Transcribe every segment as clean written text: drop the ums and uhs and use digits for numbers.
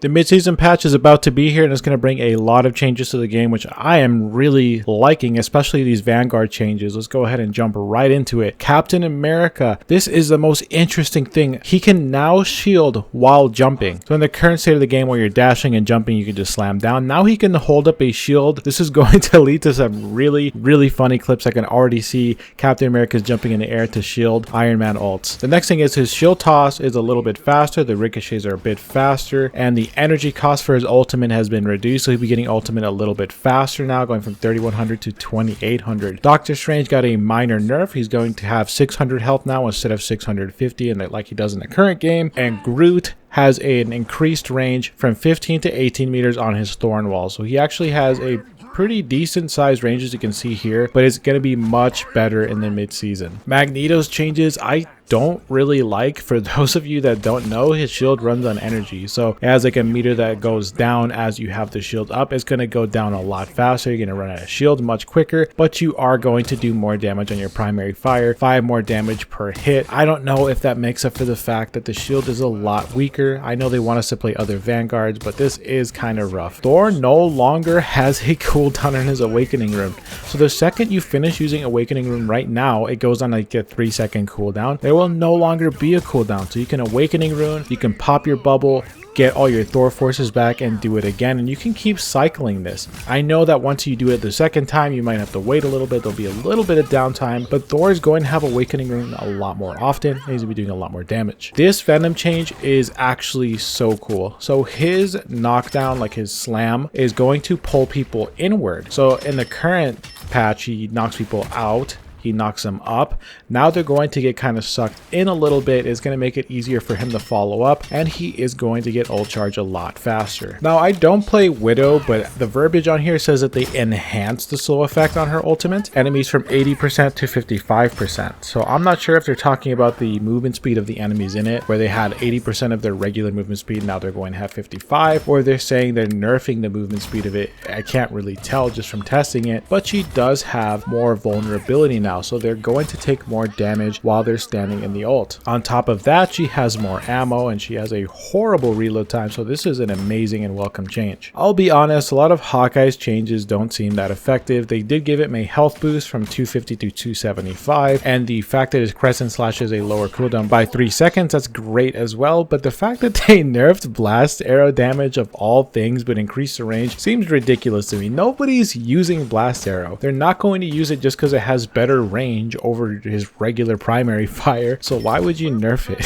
The mid-season patch is about to be here and it's going to bring a lot of changes to the game, which I am really liking, especially these Vanguard changes. Let's go ahead and jump right into it. Captain America. This is the most interesting thing. He can now shield while jumping. So in the current state of the game where you're dashing and jumping, you can just slam down. Now he can hold up a shield. This is going to lead to some really funny clips. I can already see Captain America's jumping in the air to shield Iron Man ults. The next thing is his shield toss is a little bit faster. The ricochets are a bit faster, and the energy cost for his ultimate has been reduced, so he'll be getting ultimate a little bit faster now, going from 3100 to 2800. Doctor Strange got a minor nerf. He's going to have 600 health now instead of 650, and like he does in the current game. And Groot has an increased range from 15 to 18 meters on his thorn wall, so he actually has a pretty decent sized range, as you can see here, but it's going to be much better in the mid-season. Magneto's changes I don't really like. For those of you that don't know, his shield runs on energy, so it has like a meter that goes down as you have the shield up. It's going to go down a lot faster. You're going to run out of shield much quicker, but you are going to do more damage on your primary fire, 5 more damage per hit. I don't know if that makes up for the fact that the shield is a lot weaker. I know they want us to play other Vanguards, but this is kind of rough. Thor no longer has a cooldown on his Awakening Rune, so the second you finish using Awakening Rune right now, it goes on like a 3-second cooldown. There will no longer be a cooldown, so you can Awakening Rune, you can pop your bubble, get all your Thor forces back and do it again, and you can keep cycling this. I know that once you do it the second time, you might have to wait a little bit. There'll be a little bit of downtime, but Thor is going to have Awakening Rune a lot more often, and he's going to be doing a lot more damage. This Venom change is actually so cool. So his knockdown, like his slam, is going to pull people inward. So in the current patch, he knocks people out, he knocks them up. Now they're going to get kind of sucked in a little bit. It's going to make it easier for him to follow up, and he is going to get ult charge a lot faster. Now I don't play Widow, but the verbiage on here says that they enhance the slow effect on her ultimate enemies from 80% to 55%. So I'm not sure if they're talking about the movement speed of the enemies in it, where they had 80% of their regular movement speed, now they're going to have 55, or they're saying they're nerfing the movement speed of it. I can't really tell just from testing it, but she does have more vulnerability now. So they're going to take more damage while they're standing in the ult. On top of that, she has more ammo and she has a horrible reload time, so this is an amazing and welcome change. I'll be honest, a lot of Hawkeye's changes don't seem that effective. They did give it a health boost from 250 to 275, and the fact that his crescent slash is a lower cooldown by 3 seconds, that's great as well, but the fact that they nerfed blast arrow damage of all things but increased the range seems ridiculous to me. Nobody's using blast arrow. They're not going to use it just because it has better range over his regular primary fire, so why would you nerf it?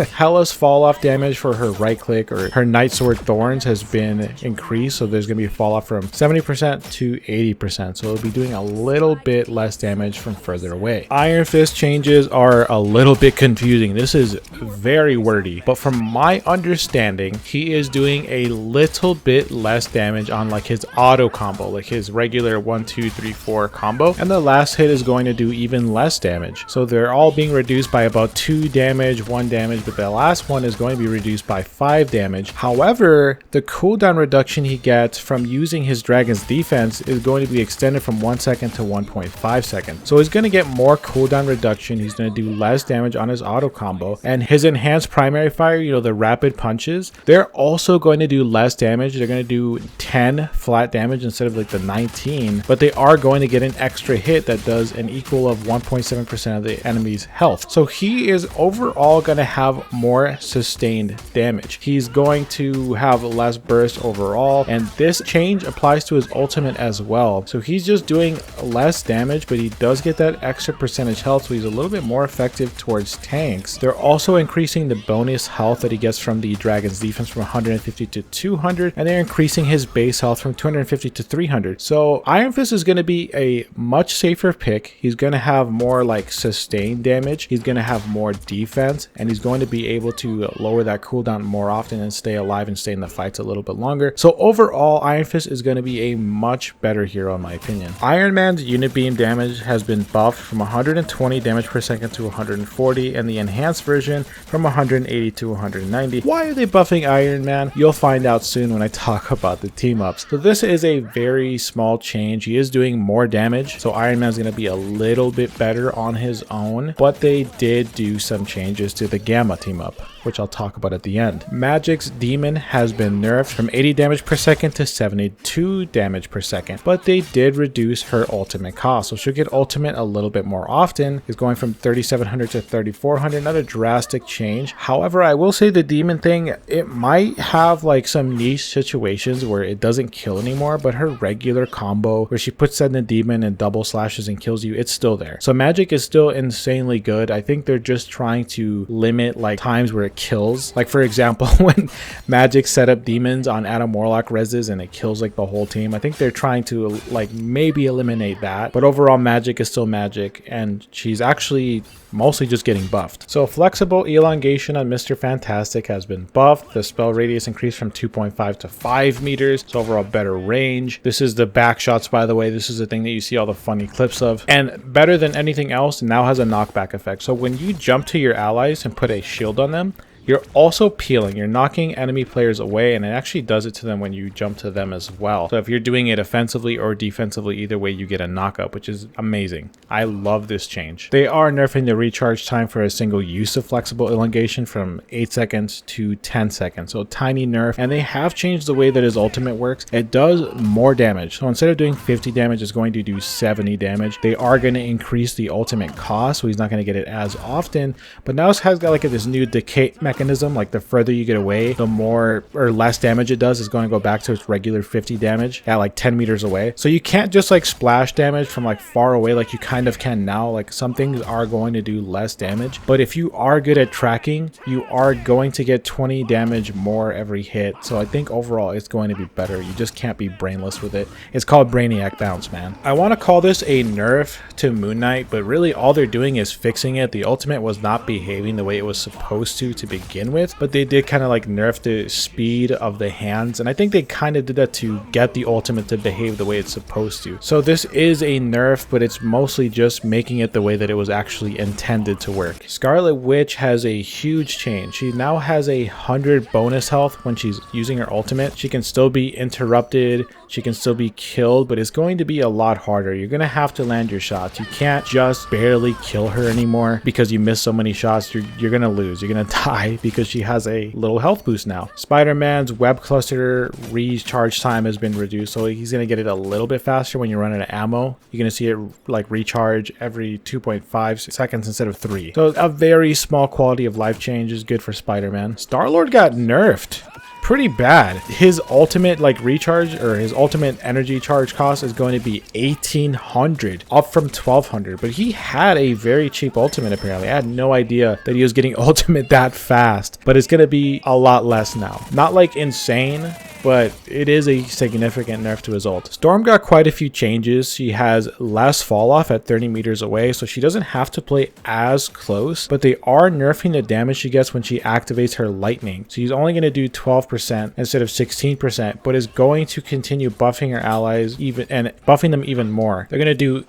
Hela's fall off damage for her right click or her Night Sword Thorns has been increased, so there's going to be a fall off from 70% to 80%, so it'll be doing a little bit less damage from further away. Iron Fist changes are a little bit confusing. This is very wordy, but from my understanding, he is doing a little bit less damage on like his auto combo, like his regular 1 2 3 4 combo, and the last hit is going to do even less damage. So they're all being reduced by about 2 damage, 1 damage, but the last one is going to be reduced by 5 damage. However, the cooldown reduction he gets from using his Dragon's Defense is going to be extended from 1 second to 1.5 seconds. So he's going to get more cooldown reduction. He's going to do less damage on his auto combo, and his enhanced primary fire, you know, the rapid punches, they're also going to do less damage. They're going to do 10 flat damage instead of like the 19, but they are going to get an extra hit that does an equal of 1.7% of the enemy's health. So he is overall going to have more sustained damage. He's going to have less burst overall, and this change applies to his ultimate as well. So he's just doing less damage, but he does get that extra percentage health, so he's a little bit more effective towards tanks. They're also increasing the bonus health that he gets from the Dragon's Defense from 150 to 200, and they're increasing his base health from 250 to 300. So Iron Fist is going to be a much safer pick. He's going to have more like sustained damage, he's going to have more defense, and he's going to be able to lower that cooldown more often and stay alive and stay in the fights a little bit longer. So overall, Iron Fist is going to be a much better hero in my opinion. Iron Man's unit beam damage has been buffed from 120 damage per second to 140, and the enhanced version from 180 to 190. Why are they buffing Iron Man? You'll find out soon when I talk about the team ups. So this is a very small change. He is doing more damage, so Iron Man's going to be a little bit better on his own, but they did do some changes to the Gamma team up. which I'll talk about at the end. Magik's demon has been nerfed from 80 damage per second to 72 damage per second, but they did reduce her ultimate cost, so she'll get ultimate a little bit more often. It's going from 3700 to 3400, not a drastic change. However, I will say the demon thing, it might have like some niche situations where it doesn't kill anymore, but her regular combo where she puts that in the demon and double slashes and kills you, it's still there. So Magik is still insanely good. I think they're just trying to limit like times where it kills. Like for example, when Magik set up demons on Adam Warlock reses and it kills like the whole team, I think they're trying to like maybe eliminate that. But overall, Magik is still Magik, and she's actually mostly just getting buffed. So flexible elongation on Mr. Fantastic has been buffed. The spell radius increased from 2.5 to 5 meters. So overall better range. This is the back shots, by the way. This is the thing that you see all the funny clips of. And better than anything else, now has a knockback effect. So when you jump to your allies and put a shield on them, you're also peeling. You're knocking enemy players away, and it actually does it to them when you jump to them as well. So if you're doing it offensively or defensively, either way you get a knockup, which is amazing. I love this change. They are nerfing the recharge time for a single use of flexible elongation from 8 seconds to 10 seconds. So tiny nerf, and they have changed the way that his ultimate works. It does more damage. So instead of doing 50 damage, it's going to do 70 damage. They are going to increase the ultimate cost, so he's not going to get it as often. But now it has got like this new decay mechanism. Like the further you get away, the more or less damage it does. Is going to go back to its regular 50 damage at like 10 meters away. So you can't just like splash damage from like far away like you kind of can now. Like some things are going to do less damage, but if you are good at tracking, you are going to get 20 damage more every hit. So I think overall it's going to be better. You just can't be brainless with it. It's called Brainiac Bounce, man. I want to call this a nerf to Moon Knight, but really all they're doing is fixing it. The ultimate was not behaving the way it was supposed to begin with, but they did kind of like nerf the speed of the hands, and I think they kind of did that to get the ultimate to behave the way it's supposed to. So this is a nerf, but it's mostly just making it the way that it was actually intended to work. Scarlet Witch has a huge change. She now has 100 bonus health when she's using her ultimate. She can still be interrupted, she can still be killed, but it's going to be a lot harder. You're going to have to land your shots. You can't just barely kill her anymore because you miss so many shots. You're going to lose. You're going to die because she has a little health boost now. Spider-Man's web cluster recharge time has been reduced, so he's going to get it a little bit faster when you're running out of ammo. You're going to see it like recharge every 2.5 seconds instead of 3. So a very small quality of life change is good for Spider-Man. Starlord got nerfed pretty bad. His ultimate like recharge, or his ultimate energy charge cost, is going to be 1800, up from 1200. But he had a very cheap ultimate apparently. I had no idea that he was getting ultimate that fast, but it's going to be a lot less now. Not like insane, but it is a significant nerf to his ult. Storm got quite a few changes. She has less fall off at 30 meters away, so she doesn't have to play as close, but they are nerfing the damage she gets when she activates her lightning. So she's only going to do 12% instead of 16%, but is going to continue buffing her allies even and buffing them even more. They're going to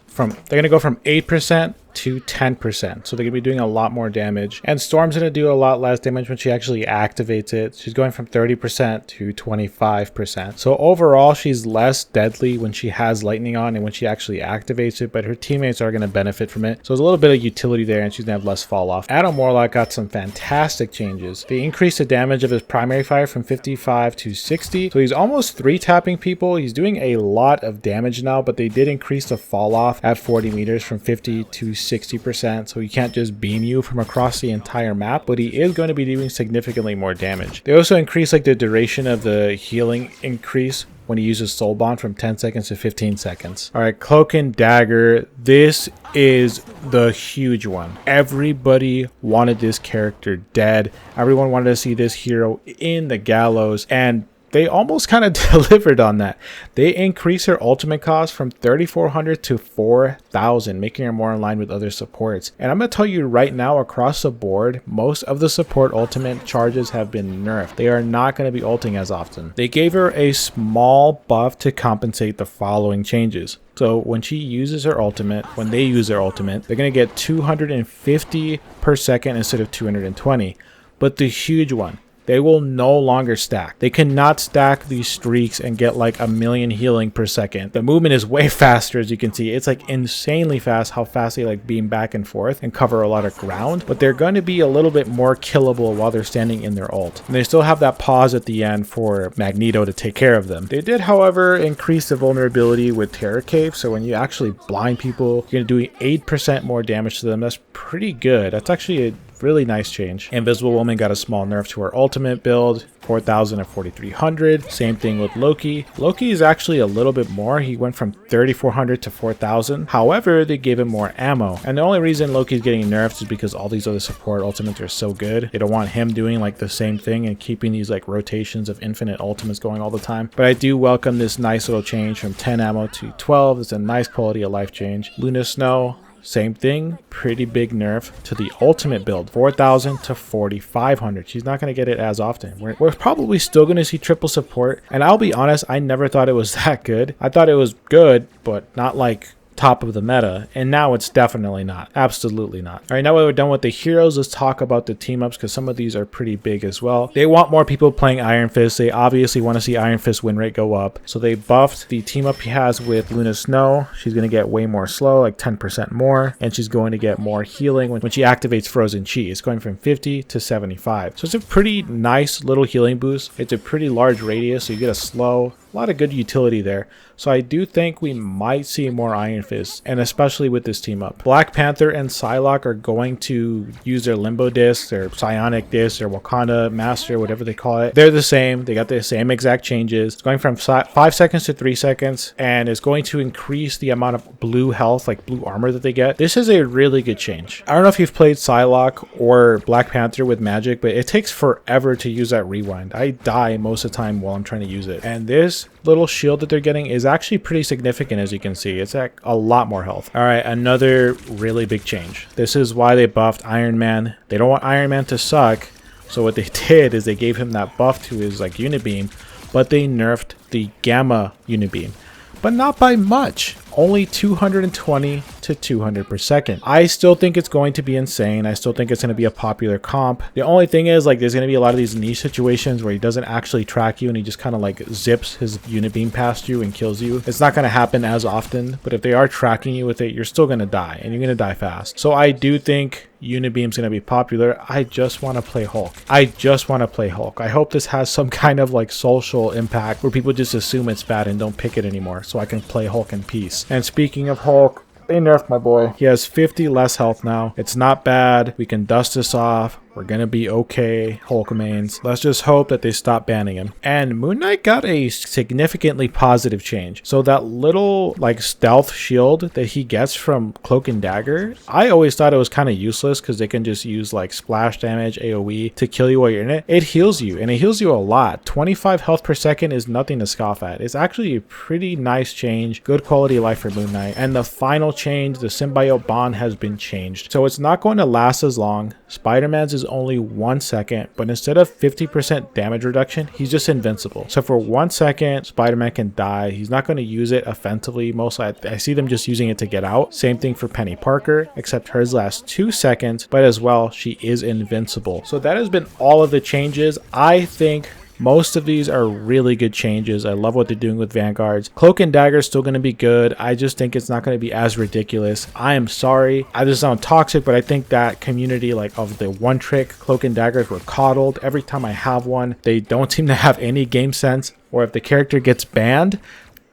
go from 8% to 10%, so they're gonna be doing a lot more damage, and Storm's gonna do a lot less damage when she actually activates it. She's going from 30% to 25%, so overall she's less deadly when she has lightning on and when she actually activates it, but her teammates are gonna benefit from it, so there's a little bit of utility there, and she's gonna have less fall off. Adam Warlock got some fantastic changes. They increased the damage of his primary fire from 55 to 60, so he's almost 3-tapping people. He's doing a lot of damage now, but they did increase the fall off at 40 meters from 50 to 60%, so he can't just beam you from across the entire map, but he is going to be doing significantly more damage. They also increased like the duration of the healing increase when he uses Soul Bond from 10 seconds to 15 seconds. All right, Cloak and Dagger. This is the huge one. Everybody wanted this character dead. Everyone wanted to see this hero in the gallows, and they almost kind of delivered on that. They increased her ultimate cost from 3,400 to 4,000, making her more in line with other supports. And I'm going to tell you right now, across the board, most of the support ultimate charges have been nerfed. They are not going to be ulting as often. They gave her a small buff to compensate the following changes. So when she uses her ultimate, when they use their ultimate, they're going to get 250 per second instead of 220. But the huge one, they will no longer stack. They cannot stack these streaks and get like 1,000,000 healing per second. The movement is way faster, as you can see. It's like insanely fast how fast they like beam back and forth and cover a lot of ground, but they're going to be a little bit more killable while they're standing in their ult. And they still have that pause at the end for Magneto to take care of them. They did, however, increase the vulnerability with Terror Cave, so when you actually blind people, you're going to do 8% more damage to them. That's pretty good. That's actually a really nice change. Invisible Woman got a small nerf to her ultimate build, 4,000 to 4,300. Same thing with Loki. Loki is actually a little bit more. He went from 3,400 to 4,000. However, they gave him more ammo. And the only reason Loki's getting nerfed is because all these other support ultimates are so good. They don't want him doing like the same thing and keeping these like rotations of infinite ultimates going all the time. But I do welcome this nice little change from 10 ammo to 12. It's a nice quality of life change. Luna Snow, same thing, pretty big nerf to the ultimate build, 4,000 to 4,500. She's not going to get it as often. We're probably still going to see triple support, and I'll be honest, I never thought it was that good. I thought it was good, but not like top of the meta, and now it's definitely not. Absolutely not. All right, now that we're done with the heroes, let's talk about the team ups, because some of these are pretty big as well. They want more people playing Iron Fist. They obviously want to see Iron Fist win rate go up, so they buffed the team up he has with Luna Snow. She's going to get way more slow, like 10% more, and she's going to get more healing when she activates Frozen Chi. It's going from 50 to 75, so it's a pretty nice little healing boost. It's a pretty large radius, so you get a slow, a lot of good utility there. So I do think we might see more Iron Fist, and especially with this team up. Black Panther and Psylocke are going to use their Limbo Disc, their Psionic Disc, their Wakanda Master, whatever they call it. They're the same. They got the same exact changes. It's going from 5 seconds to 3 seconds, and it's going to increase the amount of blue health, like blue armor that they get. This is a really good change. I don't know if you've played Psylocke or Black Panther with Magik, but it takes forever to use that rewind. I die most of the time while I'm trying to use it. And this little shield that they're getting is actually pretty significant, as you can see. It's like a lot more health. All right, another really big change. This is why they buffed Iron Man. They don't want Iron Man to suck, so what they did is they gave him that buff to his like unit beam, but they nerfed the Gamma unit beam, but not by much. Only 220 to 200 per second. I still think it's going to be insane. I still think it's going to be a popular comp. The only thing is, like, there's going to be a lot of these niche situations where he doesn't actually track you and he just kind of like zips his unit beam past you and kills you. It's not going to happen as often, but if they are tracking you with it, you're still going to die, and you're going to die fast. So I do think Unibeam's going to be popular. I just want to play Hulk. I just want to play Hulk. I hope this has some kind of like social impact where people just assume it's bad and don't pick it anymore, so I can play Hulk in peace. And speaking of Hulk, they nerfed my boy. He has 50 less health now. It's not bad. We can dust this off. We're gonna be okay, Hulk mains. Let's just hope that they stop banning him. And Moon Knight got a significantly positive change. So that little like stealth shield that he gets from Cloak and Dagger, I always thought it was kind of useless because they can just use like splash damage, AoE to kill you while you're in it. It heals you, and it heals you a lot. 25 health per second is nothing to scoff at. It's actually a pretty nice change. Good quality of life for Moon Knight. And the final change, the symbiote bond has been changed. So it's not going to last as long. Spider-Man's is only 1 second, but instead of 50% damage reduction, he's just invincible. So for 1 second, Spider-Man can die. He's not going to use it offensively. Mostly I see them just using it to get out. Same thing for Penny Parker, except hers lasts 2 seconds, but as well, she is invincible. So that has been all of the changes. I think most of these are really good changes. I love what they're doing with Vanguards. Cloak and Dagger is still going to be good. I just think it's not going to be as ridiculous. I am sorry. I just sound toxic, but I think that community like of the one trick Cloak and Daggers were coddled. Every time I have one, they don't seem to have any game sense. Or if the character gets banned,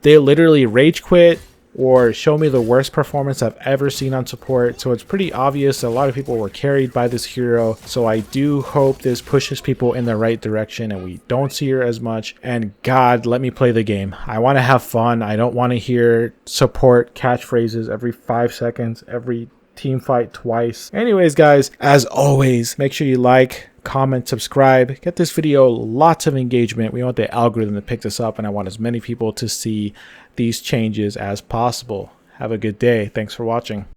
they literally rage quit or show me the worst performance I've ever seen on support. So it's pretty obvious that a lot of people were carried by this hero. So I do hope this pushes people in the right direction and we don't see her as much. And God, let me play the game. I want to have fun. I don't want to hear support catchphrases every 5 seconds, every team fight twice. Anyways, guys, as always, make sure you like, comment, subscribe, get this video lots of engagement. We want the algorithm to pick this up, and I want as many people to see these changes as possible. Have a good day. Thanks for watching.